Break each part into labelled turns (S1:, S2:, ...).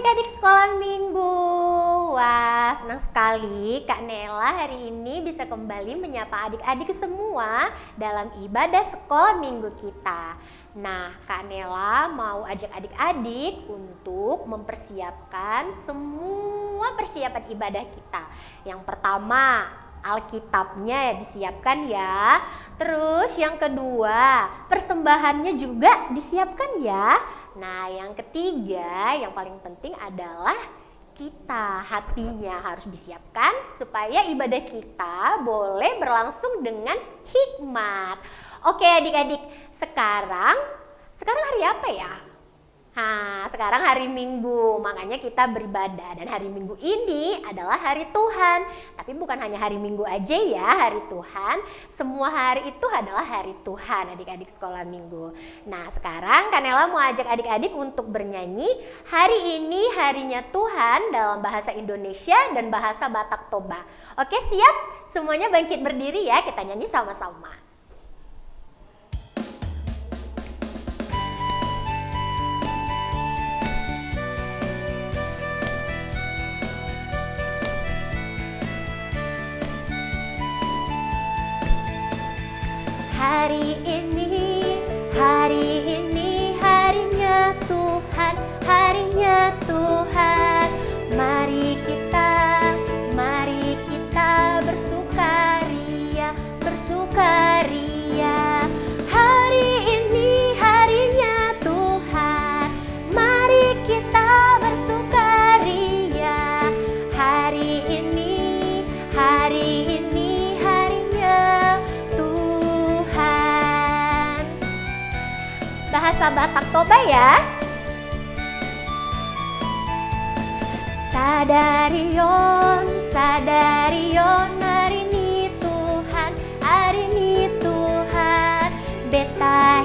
S1: adik-adik sekolah minggu. Wah, senang sekali Kak Nela hari ini bisa kembali menyapa adik-adik semua dalam ibadah sekolah minggu kita. Nah, Kak Nela mau ajak adik-adik untuk mempersiapkan semua persiapan ibadah kita. Yang pertama, Alkitabnya disiapkan ya. Terus yang kedua, persembahannya juga disiapkan ya. Nah, yang ketiga, yang paling penting adalah kita, hatinya harus disiapkan supaya ibadah kita boleh berlangsung dengan hikmat. Oke adik-adik, sekarang hari apa ya? Nah, sekarang hari Minggu, makanya kita beribadah dan hari Minggu ini adalah hari Tuhan. Tapi bukan hanya hari Minggu aja ya, hari Tuhan. Semua hari itu adalah hari Tuhan adik-adik sekolah minggu. Nah, sekarang Kanela mau ajak adik-adik untuk bernyanyi hari ini harinya Tuhan dalam bahasa Indonesia dan bahasa Batak Toba. Oke, siap? Semuanya bangkit berdiri ya, kita nyanyi sama-sama. Hari ini harinya Tuhan, harinya Tuhan. Mari kita bersukaria, bersukaria. Hari ini harinya Tuhan, mari kita bersukaria. Hari ini harinya Tuhan. Bahasa Batak Toba ya. Sadarion, hari ini Tuhan. Beta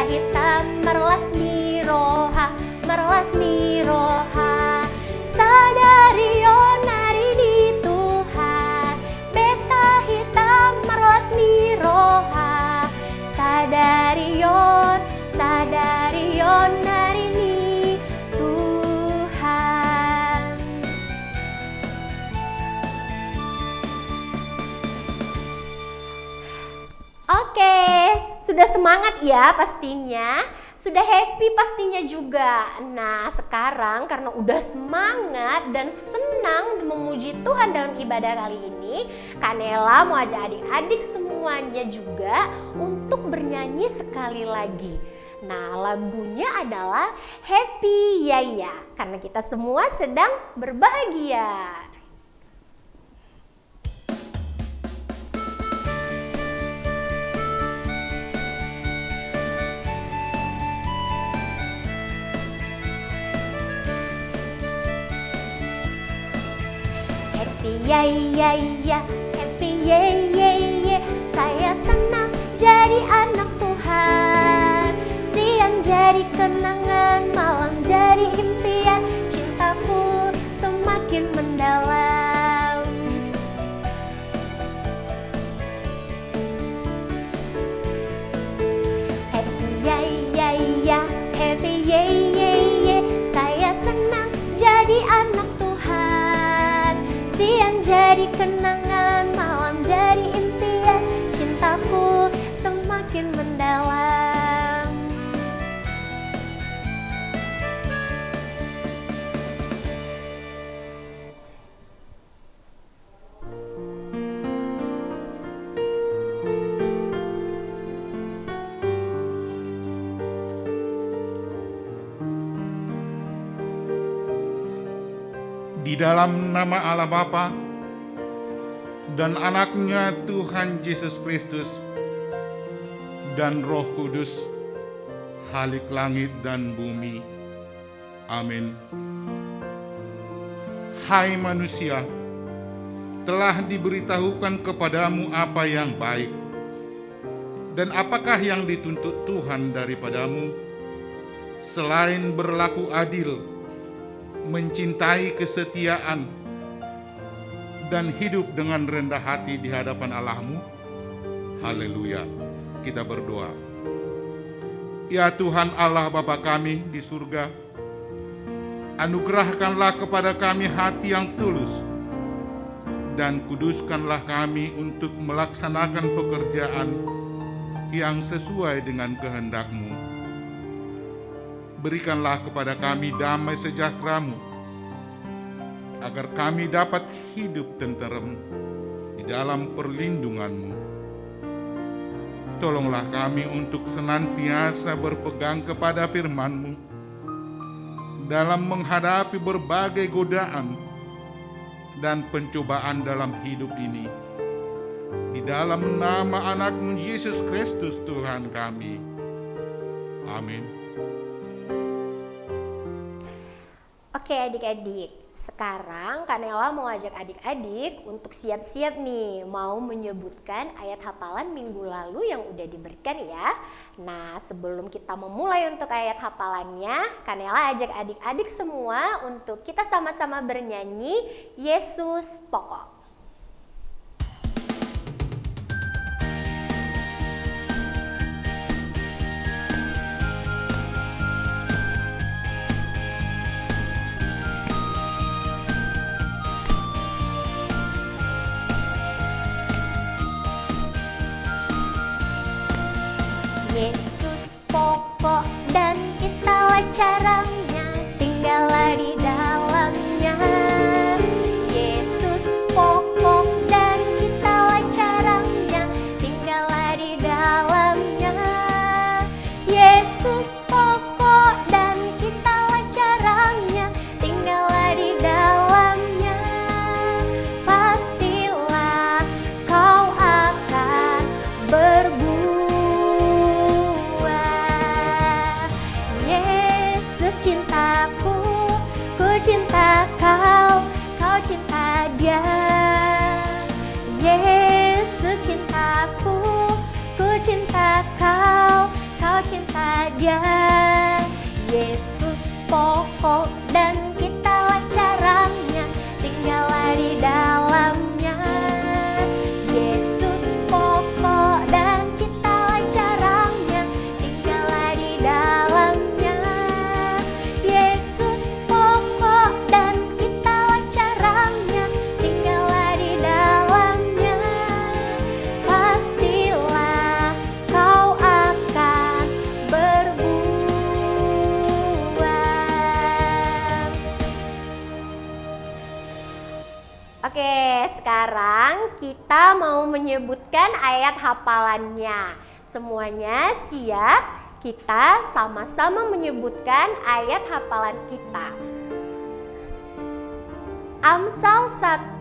S1: hitam, merlas niroha. Sadarion, hari ini Tuhan. Beta hitam, merlas niroha. Sadarion, hari ini Tuhan. Oke, sudah semangat ya pastinya. Sudah happy pastinya juga. Nah, sekarang karena udah semangat dan senang memuji Tuhan dalam ibadah kali ini, Kanela mau ajak adik-adik semuanya juga untuk bernyanyi sekali lagi. Nah, lagunya adalah Happy Yaya, karena kita semua sedang berbahagia. Happy Yaya, happy Yaya, saya senang jadi anak Tuhan. Siang jadi kenangan, malam jadi impian, cintaku semakin mendalam. Happy Yaya, happy Yaya, saya senang jadi anak Tuhan. Siang jadi kenangan, malam jadi impian, cintaku semakin mendalam.
S2: Di dalam nama Allah Bapa dan anaknya Tuhan Yesus Kristus dan Roh Kudus, Halik langit dan bumi. Amin. Hai manusia, telah diberitahukan kepadamu apa yang baik, dan apakah yang dituntut Tuhan daripadamu, selain berlaku adil, mencintai kesetiaan, dan hidup dengan rendah hati di hadapan Allahmu. Haleluya. Kita berdoa. Ya Tuhan Allah Bapa kami di surga, Anugerahkanlah kepada kami hati yang tulus, dan kuduskanlah kami untuk melaksanakan pekerjaan yang sesuai dengan kehendak-Mu. Berikanlah kepada kami damai sejahtera-Mu, agar kami dapat hidup tenteram di dalam perlindungan-Mu. Tolonglah kami untuk senantiasa berpegang kepada firman-Mu dalam menghadapi berbagai godaan dan pencobaan dalam hidup ini. Di dalam nama anak-Mu Yesus Kristus Tuhan kami. Amin.
S1: Oke adik-adik, sekarang Kak Nela mau ajak adik-adik untuk siap-siap nih mau menyebutkan ayat hafalan minggu lalu yang udah diberikan ya. Nah, sebelum kita memulai untuk ayat hafalannya, Kak Nela ajak adik-adik semua untuk kita sama-sama bernyanyi Yesus Pokok. Yesus pokok dan italah caranya, tinggallah di dalamnya. Yesus pokok dan italah caranya, tinggallah di dalamnya. Yesus pokok dan italah caranya, tinggallah di dalamnya. Pastilah kau akan berbuah. Cintaku, ku cinta kau, kau cinta dia. Yesus cintaku, ku cinta kau, kau cinta dia. Yesus pokok dan italah caranya, tinggallah di dalamnya. Yesus pokok dan italah caranya, tinggallah di dalamnya. Oke, sekarang kita mau menyebutkan ayat hafalannya. Semuanya siap? Kita sama-sama menyebutkan ayat hafalan kita. Amsal 1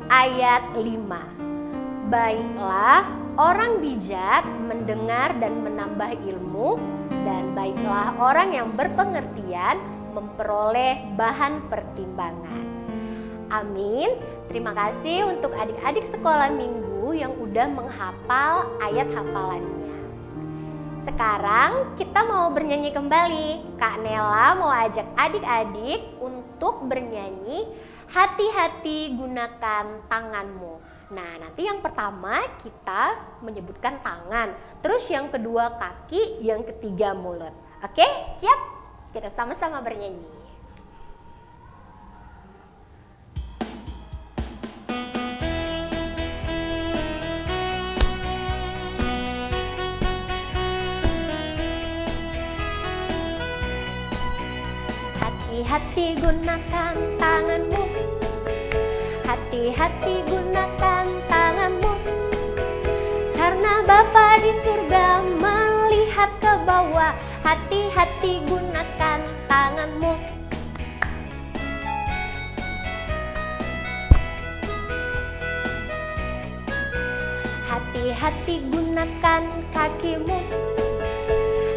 S1: ayat 5. Baiklah orang bijak mendengar dan menambah ilmu, dan baiklah orang yang berpengertian memperoleh bahan pertimbangan. Amin. Terima kasih untuk adik-adik sekolah minggu yang udah menghafal ayat hafalannya. Sekarang kita mau bernyanyi kembali. Kak Nela mau ajak adik-adik untuk bernyanyi hati-hati gunakan tanganmu. Nah, nanti yang pertama kita menyebutkan tangan, terus yang kedua kaki, yang ketiga mulut. Oke, siap? Kita sama-sama bernyanyi. Hati-hati gunakan tanganmu, hati-hati gunakan tanganmu, karena Bapa di surga melihat ke bawah. Hati-hati gunakan tanganmu. Hati-hati gunakan kakimu,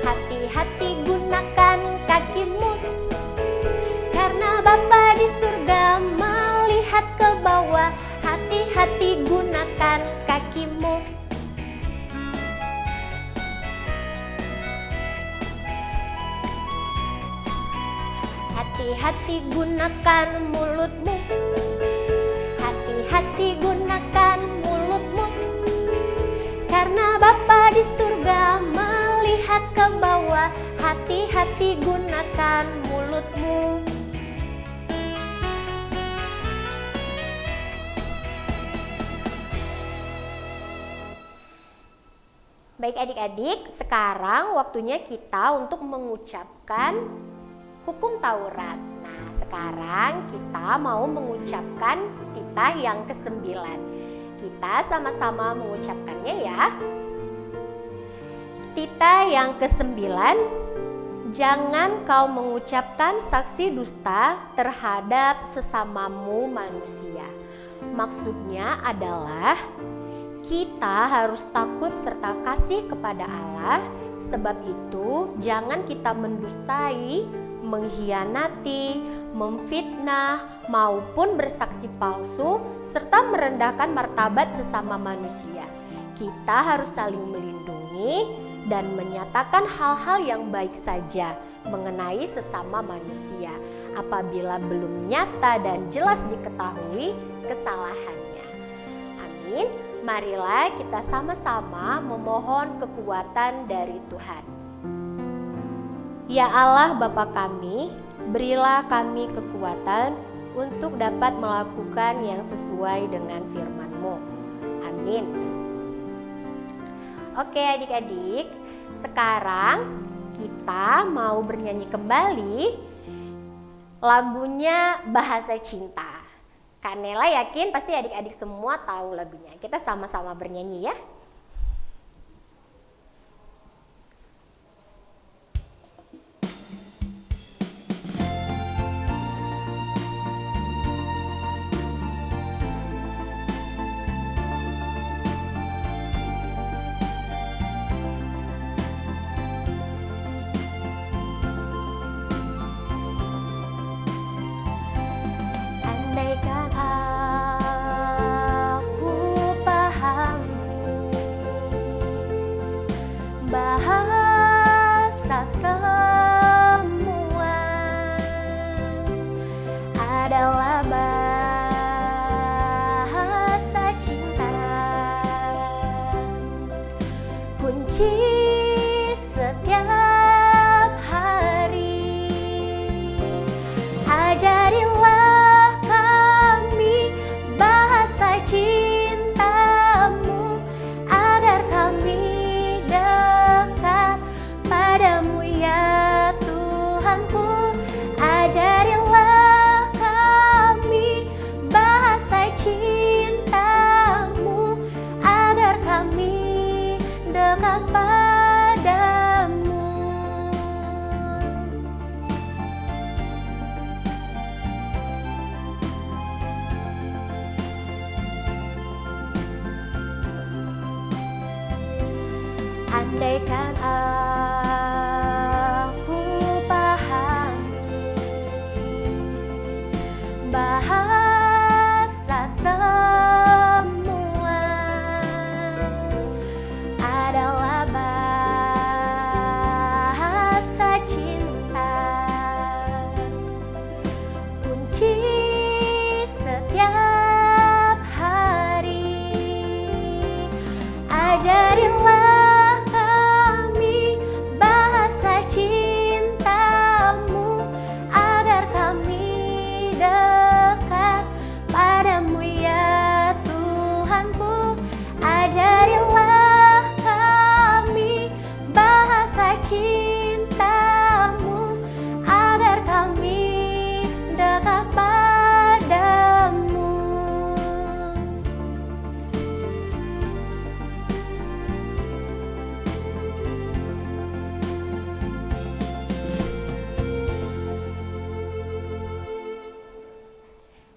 S1: hati-hati gunakan kakimu, karena Bapa di surga melihat ke bawah. Hati-hati gunakan kakimu. Hati-hati gunakan mulutmu, hati-hati gunakan mulutmu, karena Bapa di surga melihat ke bawah. Hati-hati gunakan mulutmu. Baik adik-adik, sekarang waktunya kita untuk mengucapkan hukum Taurat. Nah, sekarang kita mau mengucapkan titah yang ke-9. Kita sama-sama mengucapkannya ya. Titah yang ke-9, jangan kau mengucapkan saksi dusta terhadap sesamamu manusia. Maksudnya adalah kita harus takut serta kasih kepada Allah. Sebab itu jangan kita mendustai, mengkhianati, memfitnah, maupun bersaksi palsu serta merendahkan martabat sesama manusia. Kita harus saling melindungi dan menyatakan hal-hal yang baik saja mengenai sesama manusia apabila belum nyata dan jelas diketahui kesalahannya. Amin. Marilah kita sama-sama memohon kekuatan dari Tuhan. Ya Allah Bapa kami, berilah kami kekuatan untuk dapat melakukan yang sesuai dengan firman-Mu. Amin. Oke adik-adik, sekarang kita mau bernyanyi kembali lagunya Bahasa Cinta. Kak Nela yakin pasti adik-adik semua tahu lagunya. Kita sama-sama bernyanyi ya. Andaikan aku pahami bahasa semua adalah bahasa cinta, kunci setiap hari. Ajarilah kami bahasa cinta-Mu agar kami dekat padamu ya Tuhanku. Ajarilah kami bahasa cinta-Mu agar kami dekat padamu. Andaikan aku pahami bahasa semua adalah bahasa cinta, kunci setiap hari. Ajarilah kami bahasa cinta-Mu agar kami dekat padamu ya Tuhanku. Ajarilah kami bahasa cinta-Mu agar kami dekat padamu.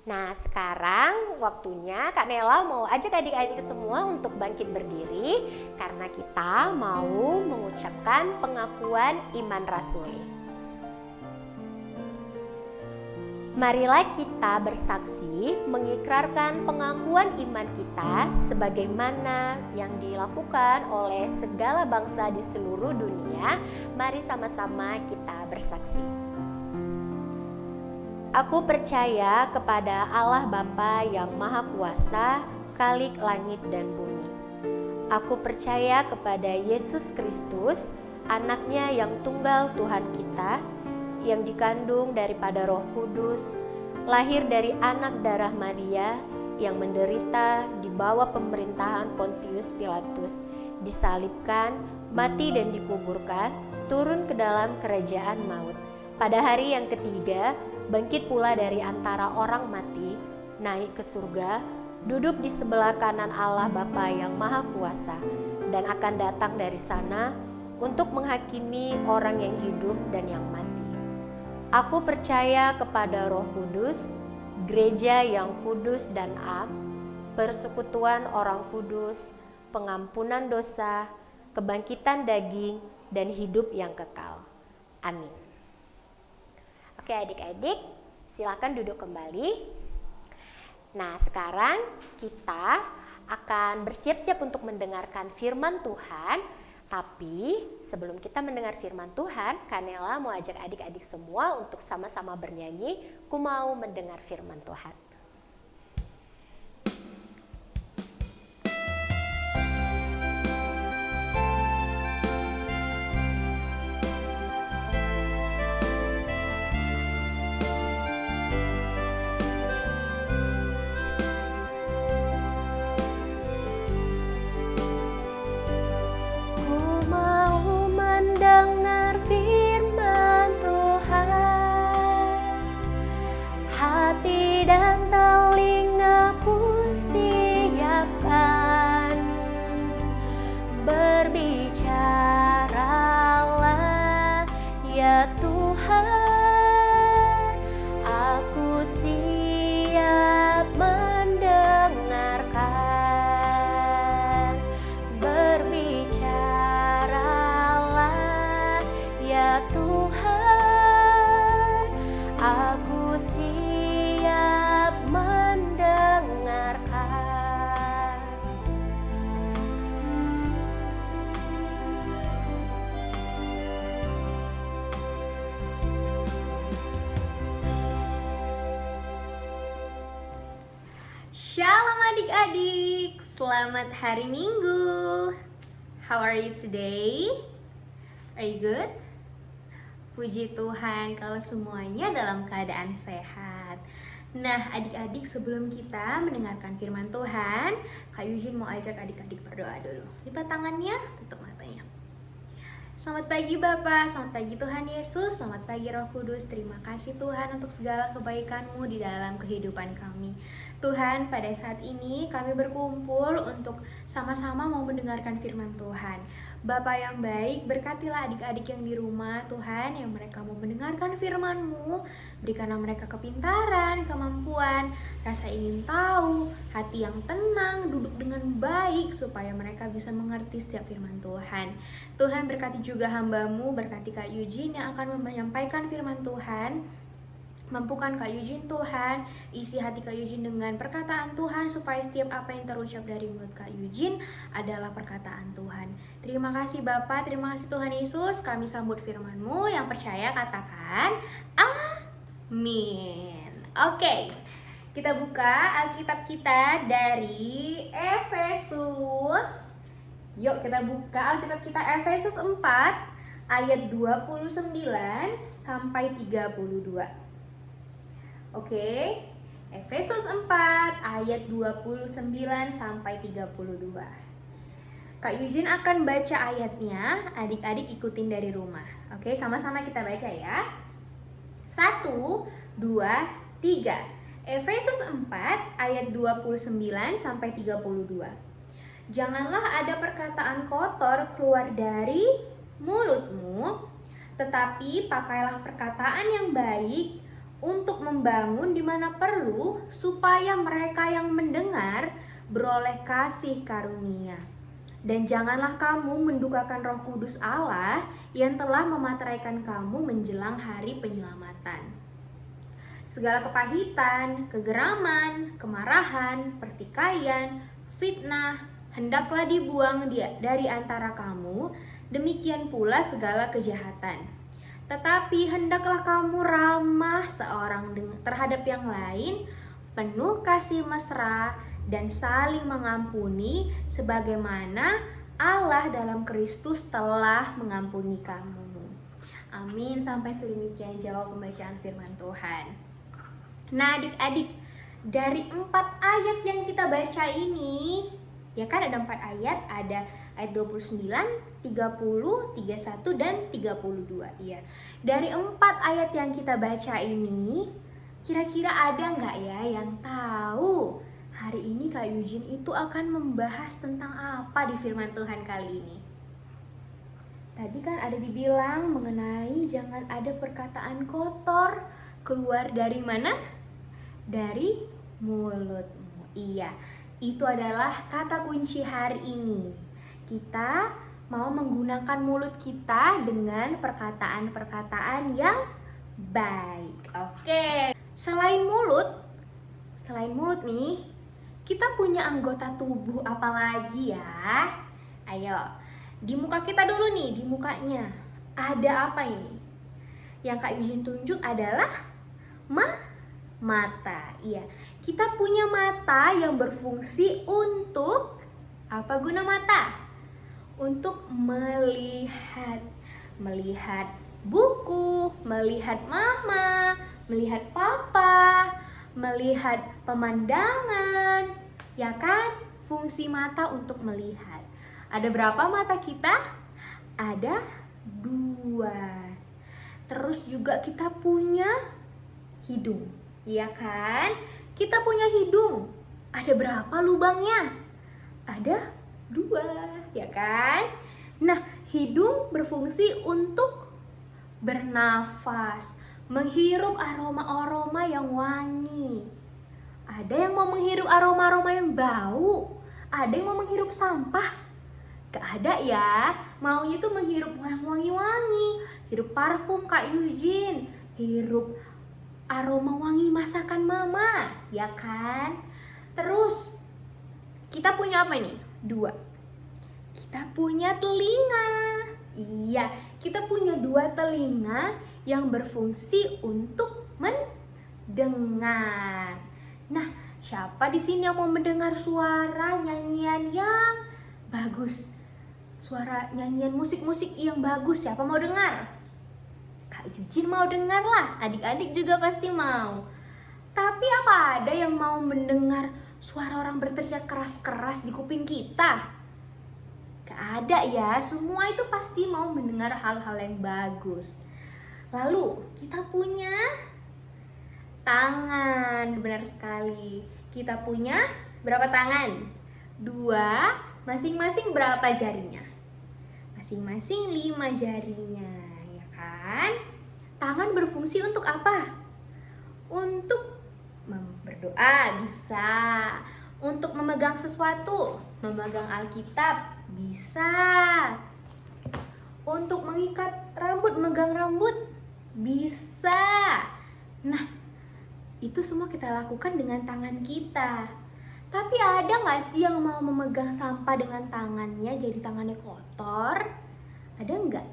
S1: Nah, sekarang waktunya Kak Nela mau ajak adik-adik semua untuk bangkit berdiri karena kita mau mengucapkan pengakuan iman rasuli. Marilah kita bersaksi mengikrarkan pengakuan iman kita sebagaimana yang dilakukan oleh segala bangsa di seluruh dunia. Mari sama-sama kita bersaksi. Aku percaya kepada Allah Bapa yang Maha Kuasa, Khalik langit dan bumi. Aku percaya kepada Yesus Kristus, Anaknya yang tunggal Tuhan kita, yang dikandung daripada Roh Kudus, lahir dari anak darah Maria, yang menderita di bawah pemerintahan Pontius Pilatus, disalibkan, mati dan dikuburkan, turun ke dalam kerajaan maut. Pada hari yang ketiga, bangkit pula dari antara orang mati, naik ke surga, duduk di sebelah kanan Allah Bapa yang Maha Kuasa, dan akan datang dari sana untuk menghakimi orang yang hidup dan yang mati. Aku percaya kepada Roh Kudus, gereja yang kudus dan am, persekutuan orang kudus, pengampunan dosa, kebangkitan daging, dan hidup yang kekal. Amin. Oke adik-adik, silakan duduk kembali. Nah, sekarang kita akan bersiap-siap untuk mendengarkan firman Tuhan. Tapi sebelum kita mendengar firman Tuhan, Kanela mau ajak adik-adik semua untuk sama-sama bernyanyi, "Ku mau mendengar firman Tuhan." Mendengar firman Tuhan, hati dan telingaku siapkan. Berbicaralah ya Tuhan, aku siap mendengarkan. Ya Tuhan, aku siap mendengarkan.
S3: Shalom adik-adik, selamat hari Minggu. How are you today? Are you good? Puji Tuhan kalau semuanya dalam keadaan sehat. Nah adik-adik, sebelum kita mendengarkan firman Tuhan, Kak Yujin mau ajak adik-adik berdoa dulu. Lipat tangannya, tutup matanya. Selamat pagi Bapak, selamat pagi Tuhan Yesus, selamat pagi Roh Kudus. Terima kasih Tuhan untuk segala kebaikan-Mu di dalam kehidupan kami. Tuhan, pada saat ini kami berkumpul untuk sama-sama mau mendengarkan firman Tuhan. Bapa yang baik, berkatilah adik-adik yang di rumah Tuhan, yang mereka mau mendengarkan firman-Mu. Berikanlah mereka kepintaran, kemampuan, rasa ingin tahu, hati yang tenang, duduk dengan baik, supaya mereka bisa mengerti setiap firman Tuhan. Tuhan berkati juga hamba-Mu, berkati Kak Yujin yang akan menyampaikan firman Tuhan. Mampukan Kak Yujin Tuhan, isi hati Kak Yujin dengan perkataan Tuhan, supaya setiap apa yang terucap dari mulut Kak Yujin adalah perkataan Tuhan. Terima kasih Bapa, terima kasih Tuhan Yesus. Kami sambut firman-Mu, yang percaya katakan amin. Oke, kita buka Alkitab kita dari Efesus. Yuk kita buka Alkitab kita Efesus 4 ayat 29 sampai 32. Oke, Efesus 4 ayat 29 sampai 32. Kak Yujin akan baca ayatnya, adik-adik ikutin dari rumah. Oke, sama-sama kita baca ya. 1, 2, 3. Efesus 4 ayat 29 sampai 32. Janganlah ada perkataan kotor keluar dari mulutmu, tetapi pakailah perkataan yang baik untuk membangun di mana perlu, supaya mereka yang mendengar beroleh kasih karunia. Dan janganlah kamu mendukakan Roh Kudus Allah yang telah memateraikan kamu menjelang hari penyelamatan. Segala kepahitan, kegeraman, kemarahan, pertikaian, fitnah, hendaklah dibuang dari antara kamu, demikian pula segala kejahatan. Tetapi hendaklah kamu ramah seorang terhadap yang lain, penuh kasih mesra, dan saling mengampuni, sebagaimana Allah dalam Kristus telah mengampuni kamu. Amin. Sampai sedemikian jawab pembacaan firman Tuhan. Nah adik-adik, dari 4 ayat yang kita baca ini, ya kan ada 4 ayat, ada Ayat 29, 30, 31, dan 32. Iya. Dari 4 ayat yang kita baca ini, kira-kira ada nggak ya yang tahu hari ini Kak Eugene itu akan membahas tentang apa di firman Tuhan kali ini? Tadi kan ada dibilang mengenai jangan ada perkataan kotor keluar dari mana? Dari mulutmu. Iya, itu adalah kata kunci hari ini. Kita mau menggunakan mulut kita dengan perkataan-perkataan yang baik. Oke. Selain mulut nih, kita punya anggota tubuh apa lagi ya? Ayo, di muka kita dulu nih, di mukanya. Ada apa ini? Yang Kak Eugene tunjuk adalah mata. Iya, kita punya mata yang berfungsi untuk apa guna mata? Untuk melihat buku, melihat mama, melihat papa, melihat pemandangan, ya kan? Fungsi mata untuk melihat. Ada berapa mata kita? Ada 2. Terus juga kita punya hidung, ya kan? Kita punya hidung. Ada berapa lubangnya? Ada 2, ya kan? Nah, hidung berfungsi untuk bernafas, menghirup aroma-aroma yang wangi. Ada yang mau menghirup aroma-aroma yang bau, ada yang mau menghirup sampah. Gak ada ya, maunya itu menghirup yang wangi-wangi, hirup parfum Kak Eugene, hirup aroma wangi masakan mama, ya kan? Terus kita punya apa ini? 2. Kita punya telinga. Iya, kita punya 2 telinga yang berfungsi untuk mendengar. Nah, siapa di sini yang mau mendengar suara nyanyian yang bagus? Suara nyanyian musik-musik yang bagus, siapa mau dengar? Kak Eugene mau dengar lah, adik-adik juga pasti mau. Tapi apa ada yang mau mendengar suara orang berteriak keras-keras di kuping kita? Gak ada ya, semua itu pasti mau mendengar hal-hal yang bagus. Lalu kita punya tangan, benar sekali. Kita punya berapa tangan? 2, masing-masing berapa jarinya? Masing-masing 5 jarinya, ya kan? Tangan berfungsi untuk apa? Untuk berdoa bisa, untuk memegang sesuatu, memegang Alkitab bisa, untuk mengikat rambut, memegang rambut bisa. Nah, itu semua kita lakukan dengan tangan kita. Tapi ada nggak sih yang mau memegang sampah dengan tangannya jadi tangannya kotor? Ada nggak?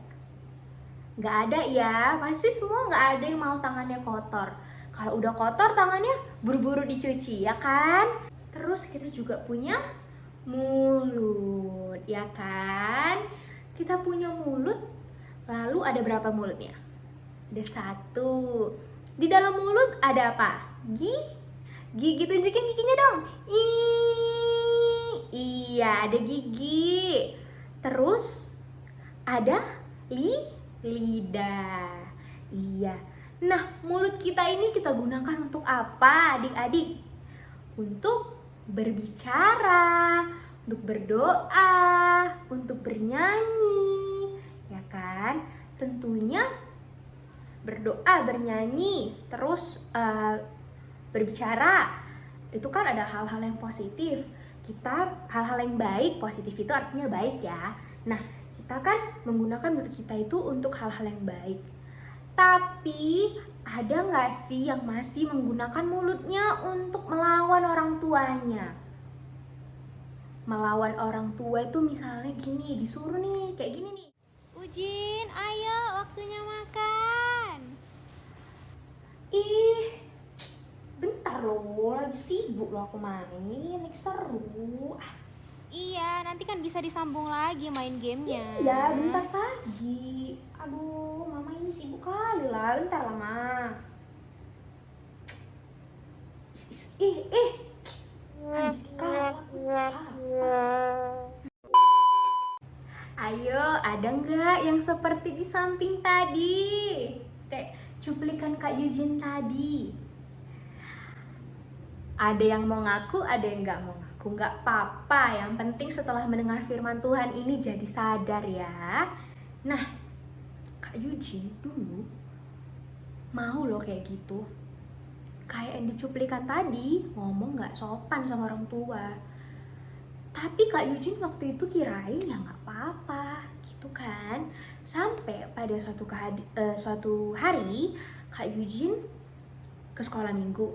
S3: Nggak ada ya, pasti semua nggak ada yang mau tangannya kotor. Kalau udah kotor tangannya buru-buru dicuci, ya kan? Terus kita juga punya mulut, ya kan? Kita punya mulut, lalu ada berapa mulutnya? Ada 1. Di dalam mulut ada apa? Gigi, tunjukin giginya dong. Iya, ada gigi. Terus ada lidah. Iya. Nah, mulut kita ini kita gunakan untuk apa, adik-adik? Untuk berbicara, untuk berdoa, untuk bernyanyi, ya kan? Tentunya berdoa, bernyanyi, terus berbicara. Itu kan ada hal-hal yang positif. Kita hal-hal yang baik, positif itu artinya baik ya. Nah, kita kan menggunakan mulut kita itu untuk hal-hal yang baik. Tapi ada nggak sih yang masih menggunakan mulutnya untuk melawan orang tuanya? Melawan orang tua itu misalnya gini, disuruh nih, kayak gini nih.
S4: Ujin, ayo waktunya makan.
S3: Ih, bentar loh, lagi sibuk loh aku main, lagi seru.
S4: Iya, nanti kan bisa disambung lagi main gamenya.
S3: Iya, bentar lagi. Aduh, mama ini sibuk kali lah, bentar lah ma. Jadi kalah. Ada nggak yang seperti di samping tadi? Kayak cuplikan Kak Eugene tadi. Ada yang mau ngaku, ada yang nggak mau ngaku. Nggak apa-apa, yang penting setelah mendengar firman Tuhan ini jadi sadar ya. Nah, Kak Eugene dulu mau loh kayak gitu. Kayak yang dicuplikan tadi, ngomong nggak sopan sama orang tua. Tapi Kak Eugene waktu itu kirain ya nggak apa-apa gitu kan. Sampai pada suatu hari Kak Eugene ke sekolah minggu.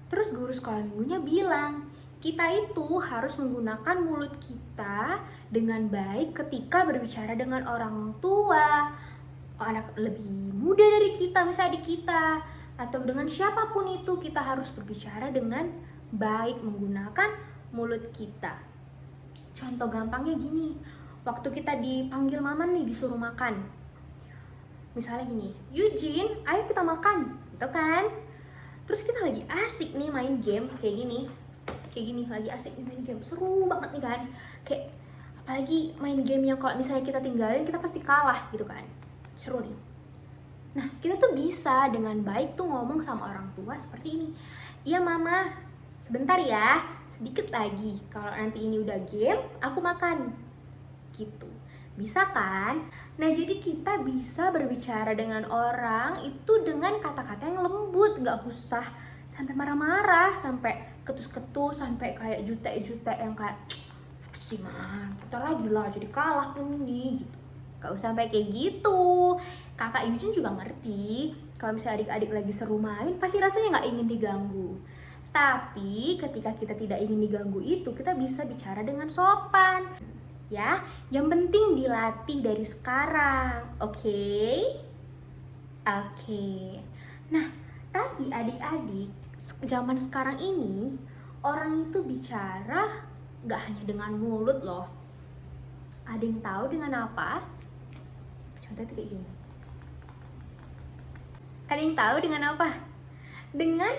S3: Terus guru sekolah minggunya bilang, kita itu harus menggunakan mulut kita dengan baik ketika berbicara dengan orang tua, anak lebih muda dari kita, misalnya adik kita, atau dengan siapapun itu kita harus berbicara dengan baik menggunakan mulut kita. Contoh gampangnya gini, waktu kita dipanggil mama nih disuruh makan, misalnya gini, Eugene, ayo kita makan, gitu kan? Terus kita lagi asik nih main game kayak gini lagi asik nih main game, seru banget nih kan? Kayak apalagi main game yang kalau misalnya kita tinggalin kita pasti kalah gitu kan, seru nih. Nah, kita tuh bisa dengan baik tuh ngomong sama orang tua seperti ini. Iya mama, sebentar ya, sedikit lagi. Kalau nanti ini udah game, aku makan. Gitu. Bisa kan? Nah, jadi kita bisa berbicara dengan orang itu dengan kata-kata yang lembut. Gak usah sampai marah-marah, sampai ketus-ketus, sampai kayak jutek-jutek yang kayak apa sih mah, bentar lagi lah jadi kalah pun nih gitu. Gak usah sampai kayak gitu. Kakak Eugene juga ngerti kalau misalnya adik-adik lagi seru main, pasti rasanya gak ingin diganggu. Tapi ketika kita tidak ingin diganggu itu, kita bisa bicara dengan sopan. Ya, yang penting dilatih dari sekarang, oke? Oke. Nah, tapi adik-adik, zaman sekarang ini, orang itu bicara gak hanya dengan mulut loh. Ada yang tahu dengan apa? Contohnya kayak gini. Ada yang tahu dengan apa? Dengan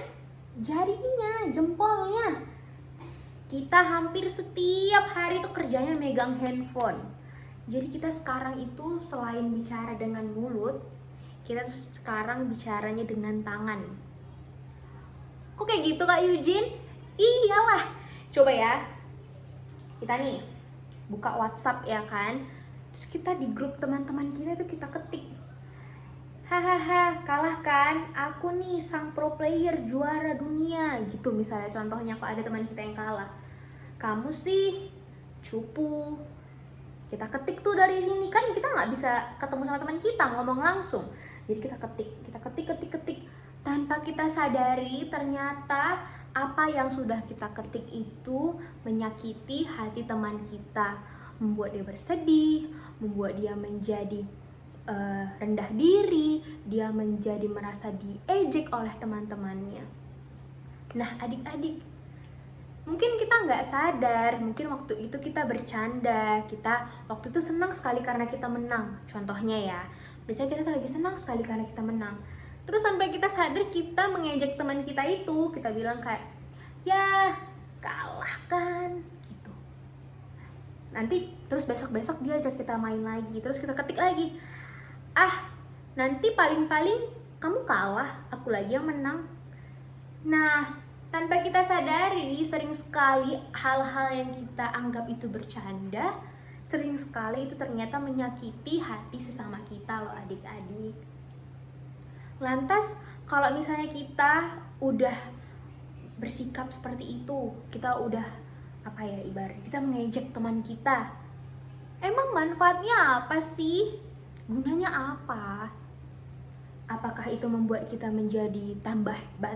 S3: jarinya, jempolnya. Kita hampir setiap hari tuh kerjanya megang handphone. Jadi kita sekarang itu selain bicara dengan mulut, kita tuh sekarang bicaranya dengan tangan. Kok kayak gitu Kak Eugene? Iyalah. Coba ya, kita nih buka WhatsApp ya kan. Terus kita di grup teman-teman kita tuh kita ketik, hahaha, kalah kan? Aku nih sang pro player juara dunia gitu misalnya, contohnya kok ada teman kita yang kalah. Kamu sih cupu. Kita ketik tuh dari sini kan, kita nggak bisa ketemu sama teman kita ngomong langsung. Jadi kita ketik tanpa kita sadari ternyata apa yang sudah kita ketik itu menyakiti hati teman kita, membuat dia bersedih, membuat dia menjadi rendah diri, dia menjadi merasa diejek oleh teman-temannya. Nah adik-adik, mungkin kita nggak sadar, mungkin waktu itu kita bercanda, kita waktu itu senang sekali karena kita menang. Contohnya ya, biasanya kita lagi senang sekali karena kita menang. Terus sampai kita sadar kita mengejek teman kita itu, kita bilang kayak, ya kalah kan, gitu. Nanti terus besok-besok dia ajak kita main lagi, terus kita ketik lagi, nanti paling-paling kamu kalah, aku lagi yang menang. Nah, tanpa kita sadari, sering sekali hal-hal yang kita anggap itu bercanda, sering sekali itu ternyata menyakiti hati sesama kita loh adik-adik. Lantas, kalau misalnya kita udah bersikap seperti itu, kita udah ibarat kita mengejek teman kita, emang manfaatnya apa sih? Gunanya apa? Apakah itu membuat kita menjadi tambah hebat?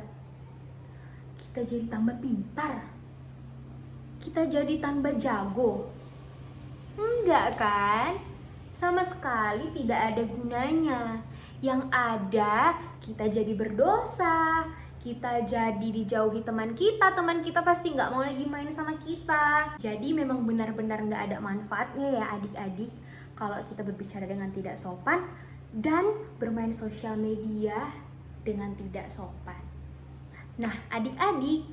S3: Kita jadi tambah pintar? Kita jadi tambah jago? Enggak kan? Sama sekali tidak ada gunanya. Yang ada kita jadi berdosa, kita jadi dijauhi teman kita pasti nggak mau lagi main sama kita. Jadi memang benar-benar nggak ada manfaatnya ya adik-adik kalau kita berbicara dengan tidak sopan dan bermain sosial media dengan tidak sopan. Nah adik-adik,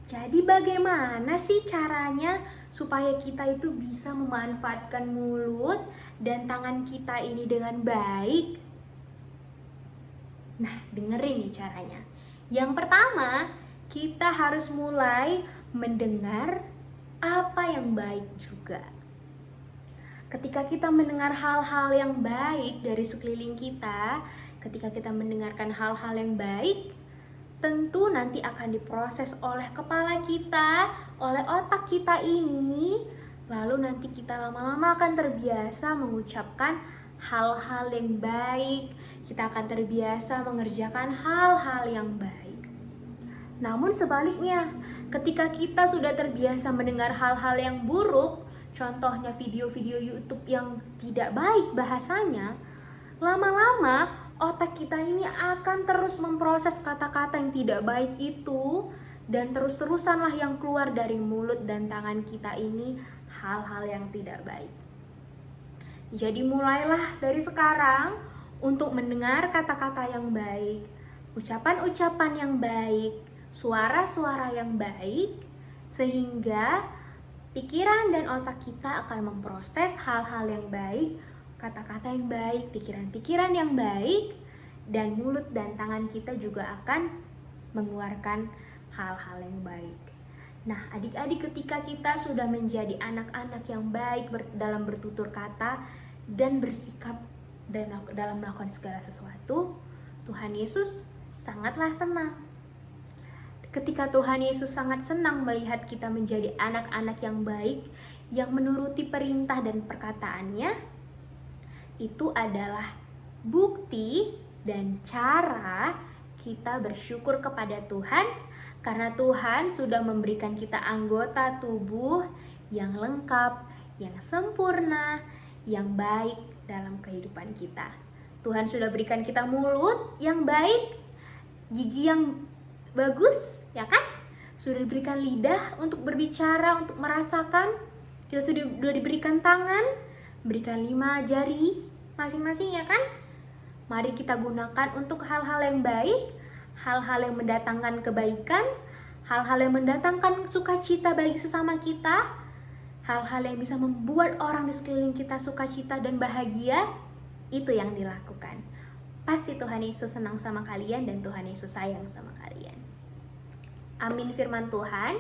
S3: Jadi bagaimana sih caranya supaya kita itu bisa memanfaatkan mulut dan tangan kita ini dengan baik? Nah, dengerin nih caranya. Yang pertama, kita harus mulai mendengar apa yang baik juga. Ketika kita mendengar hal-hal yang baik dari sekeliling kita, ketika kita mendengarkan hal-hal yang baik, tentu nanti akan diproses oleh kepala kita, oleh otak kita ini. Lalu nanti kita lama-lama akan terbiasa mengucapkan hal-hal yang baik. Kita akan terbiasa mengerjakan hal-hal yang baik. Namun sebaliknya, ketika kita sudah terbiasa mendengar hal-hal yang buruk, contohnya video-video YouTube yang tidak baik bahasanya, lama-lama otak kita ini akan terus memproses kata-kata yang tidak baik itu, dan terus-terusanlah yang keluar dari mulut dan tangan kita ini hal-hal yang tidak baik. Jadi mulailah dari sekarang untuk mendengar kata-kata yang baik, ucapan-ucapan yang baik, suara-suara yang baik, sehingga pikiran dan otak kita akan memproses hal-hal yang baik, kata-kata yang baik, pikiran-pikiran yang baik, dan mulut dan tangan kita juga akan mengeluarkan hal-hal yang baik. Nah, adik-adik, ketika kita sudah menjadi anak-anak yang baik dalam bertutur kata dan bersikap dalam melakukan segala sesuatu, Tuhan Yesus sangatlah senang. Ketika Tuhan Yesus sangat senang melihat kita menjadi anak-anak yang baik, yang menuruti perintah dan perkataannya, itu adalah bukti dan cara kita bersyukur kepada Tuhan, karena Tuhan sudah memberikan kita anggota tubuh yang lengkap, yang sempurna, yang baik dalam kehidupan kita. Tuhan sudah berikan kita mulut yang baik, gigi yang bagus, ya kan? Sudah diberikan lidah untuk berbicara, untuk merasakan. Kita sudah diberikan tangan, berikan 5 jari masing-masing, ya kan? Mari kita gunakan untuk hal-hal yang baik, hal-hal yang mendatangkan kebaikan, hal-hal yang mendatangkan sukacita bagi sesama kita, hal-hal yang bisa membuat orang di sekeliling kita sukacita dan bahagia. Itu yang dilakukan. Pasti Tuhan Yesus senang sama kalian dan Tuhan Yesus sayang sama kalian. Amin firman Tuhan.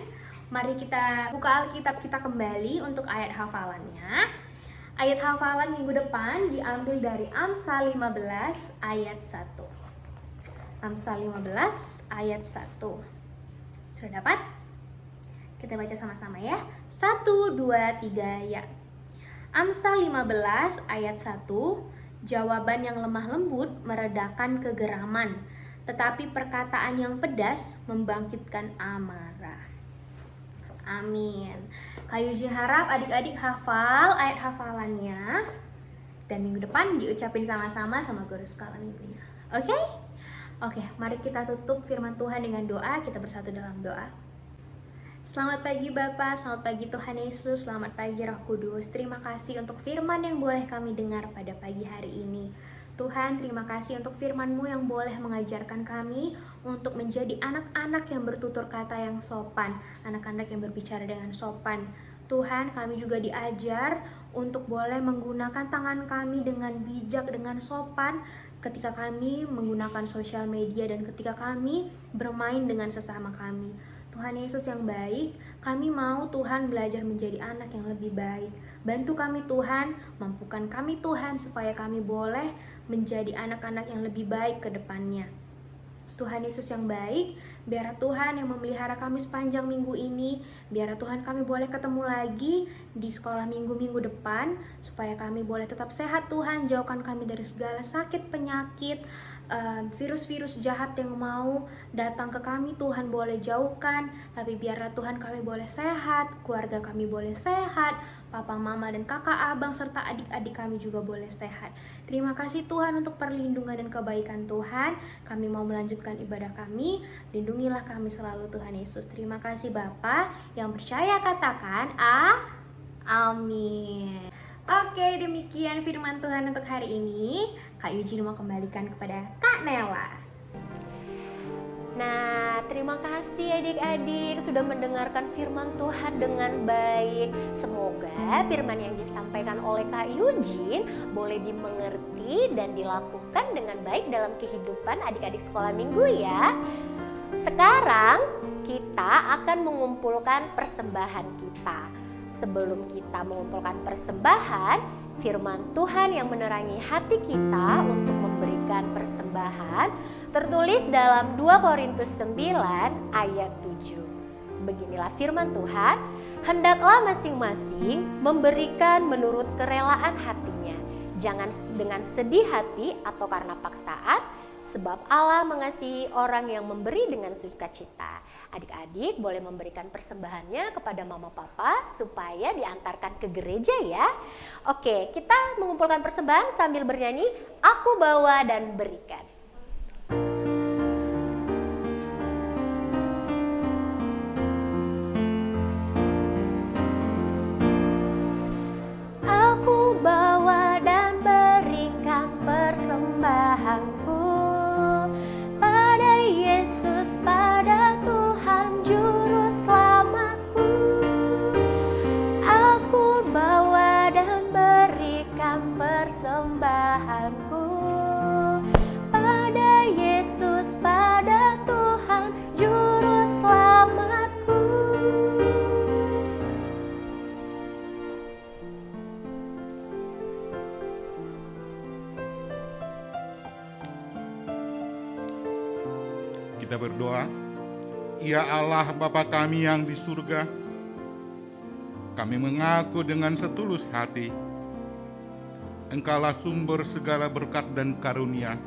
S3: Mari kita buka Alkitab kita kembali untuk ayat hafalannya. Ayat hafalan minggu depan diambil dari Amsal 15 ayat 1. Amsal 15 ayat 1. Sudah dapat? Kita baca sama-sama ya. 1, 2, 3 ya. Amsal 15 ayat 1. Jawaban yang lemah lembut meredakan kegeraman, tetapi perkataan yang pedas membangkitkan amarah. Amin. Kak Yuji harap adik-adik hafal ayat hafalannya, dan minggu depan diucapin sama-sama sama guru sekolah minggunya. Oke? Oke, mari kita tutup firman Tuhan dengan doa. Kita bersatu dalam doa. Selamat pagi Bapak, selamat pagi Tuhan Yesus, selamat pagi Roh Kudus. Terima kasih untuk firman yang boleh kami dengar pada pagi hari ini. Tuhan, terima kasih untuk firman-Mu yang boleh mengajarkan kami untuk menjadi anak-anak yang bertutur kata yang sopan, anak-anak yang berbicara dengan sopan. Tuhan, kami juga diajar untuk boleh menggunakan tangan kami dengan bijak, dengan sopan, ketika kami menggunakan sosial media dan ketika kami bermain dengan sesama kami. Tuhan Yesus yang baik, kami mau Tuhan belajar menjadi anak yang lebih baik. Bantu kami Tuhan, mampukan kami Tuhan supaya kami boleh menjadi anak-anak yang lebih baik ke depannya. Tuhan Yesus yang baik, biar Tuhan yang memelihara kami sepanjang minggu ini, biar Tuhan kami boleh ketemu lagi di sekolah minggu-minggu depan, supaya kami boleh tetap sehat Tuhan, jauhkan kami dari segala sakit, penyakit, virus-virus jahat yang mau datang ke kami Tuhan boleh jauhkan, tapi biarlah Tuhan kami boleh sehat, keluarga kami boleh sehat, papa, mama, dan kakak, abang, serta adik-adik kami juga boleh sehat. Terima kasih Tuhan untuk perlindungan dan kebaikan Tuhan. Kami mau melanjutkan ibadah kami, lindungilah kami selalu Tuhan Yesus. Terima kasih Bapa, yang percaya katakan amin. Oke, demikian firman Tuhan untuk hari ini. Kak Yuji mau kembalikan kepada Kak Nela.
S1: Nah, terima kasih adik-adik sudah mendengarkan firman Tuhan dengan baik. Semoga firman yang disampaikan oleh Kak Eugene boleh dimengerti dan dilakukan dengan baik dalam kehidupan adik-adik sekolah minggu ya. Sekarang kita akan mengumpulkan persembahan kita. Sebelum kita mengumpulkan persembahan, firman Tuhan yang menerangi hati kita untuk memberikan persembahan tertulis dalam 2 Korintus 9 ayat 7. Beginilah firman Tuhan, hendaklah masing-masing memberikan menurut kerelaan hatinya, jangan dengan sedih hati atau karena paksaan, sebab Allah mengasihi orang yang memberi dengan sukacita. Adik-adik boleh memberikan persembahannya kepada mama papa supaya diantarkan ke gereja ya. Oke, kita mengumpulkan persembahan sambil bernyanyi Aku Bawa dan Berikan. Aku bawa dan berikan persembahanku pada Yesus, pada Tuhan Juru Selamatku. Aku bawa dan berikan persembahanku pada Yesus, pada Tuhan Juru Selamatku.
S2: Kita berdoa. Ya Allah Bapa kami yang di surga, kami mengaku dengan setulus hati, Engkaulah sumber segala berkat dan karunia.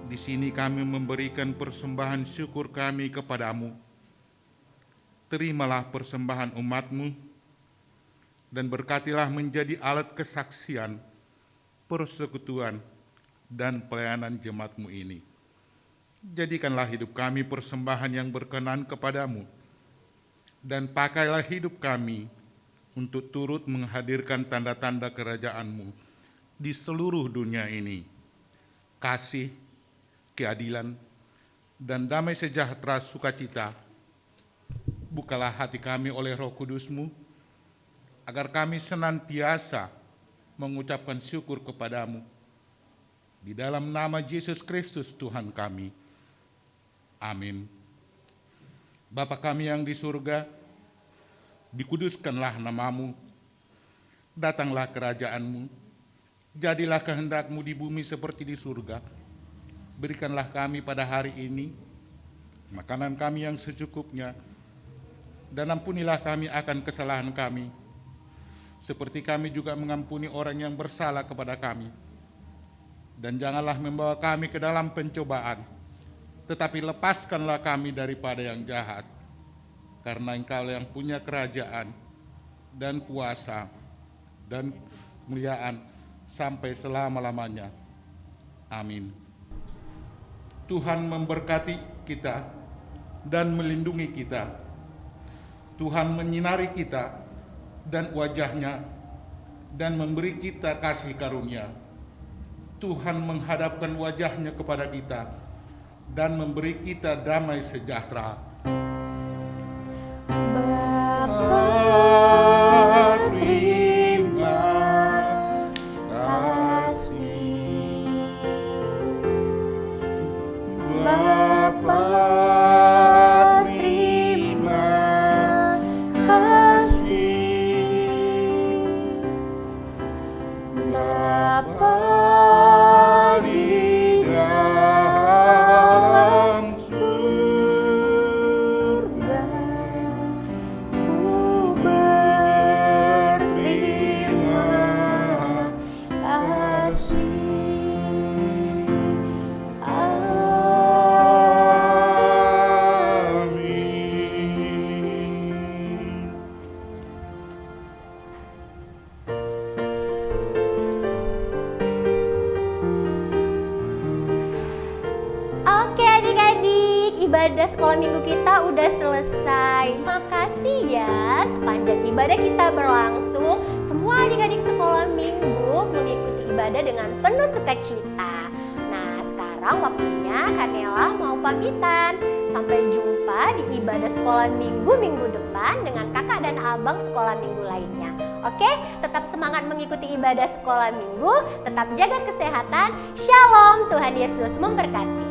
S2: Di sini kami memberikan persembahan syukur kami kepadamu. Terimalah persembahan umat-Mu dan berkatilah menjadi alat kesaksian, persekutuan, dan pelayanan jemaat-Mu ini. Jadikanlah hidup kami persembahan yang berkenan kepadamu, dan pakailah hidup kami untuk turut menghadirkan tanda-tanda kerajaan-Mu di seluruh dunia ini. Kasih, keadilan, dan damai sejahtera sukacita, bukalah hati kami oleh Roh Kudus-Mu, agar kami senantiasa mengucapkan syukur kepadamu. Di dalam nama Yesus Kristus Tuhan kami. Amin. Bapa kami yang di surga, dikuduskanlah namamu, datanglah kerajaan-Mu, jadilah kehendak-Mu di bumi seperti di surga. Berikanlah kami pada hari ini makanan kami yang secukupnya, dan ampunilah kami akan kesalahan kami, seperti kami juga mengampuni orang yang bersalah kepada kami. Dan janganlah membawa kami ke dalam pencobaan, tetapi lepaskanlah kami daripada yang jahat, karena Engkau yang punya kerajaan dan kuasa dan kemuliaan sampai selama-lamanya. Amin. Tuhan memberkati kita dan melindungi kita. Tuhan menyinari kita dan wajah-Nya dan memberi kita kasih karunia. Tuhan menghadapkan wajah-Nya kepada kita dan memberi kita damai sejahtera.
S1: Bapa,
S2: terima kasih. Bapa, terima kasih.
S1: Bapa
S2: di dalam surga, ku berterima kasih. Amin.
S1: Oke adik-adik, ibadah sekolah minggu kita udah selesai. Makasih ya, sepanjang ibadah kita berlangsung, semua adik-adik sekolah minggu mengikuti ibadah dengan penuh sukacita. Nah, sekarang sekarang waktunya Kak Nela mau pamitan. Sampai jumpa di ibadah sekolah minggu depan dengan kakak dan abang sekolah minggu lainnya. Oke, tetap semangat mengikuti ibadah sekolah minggu, tetap jaga kesehatan. Shalom, Tuhan Yesus memberkati.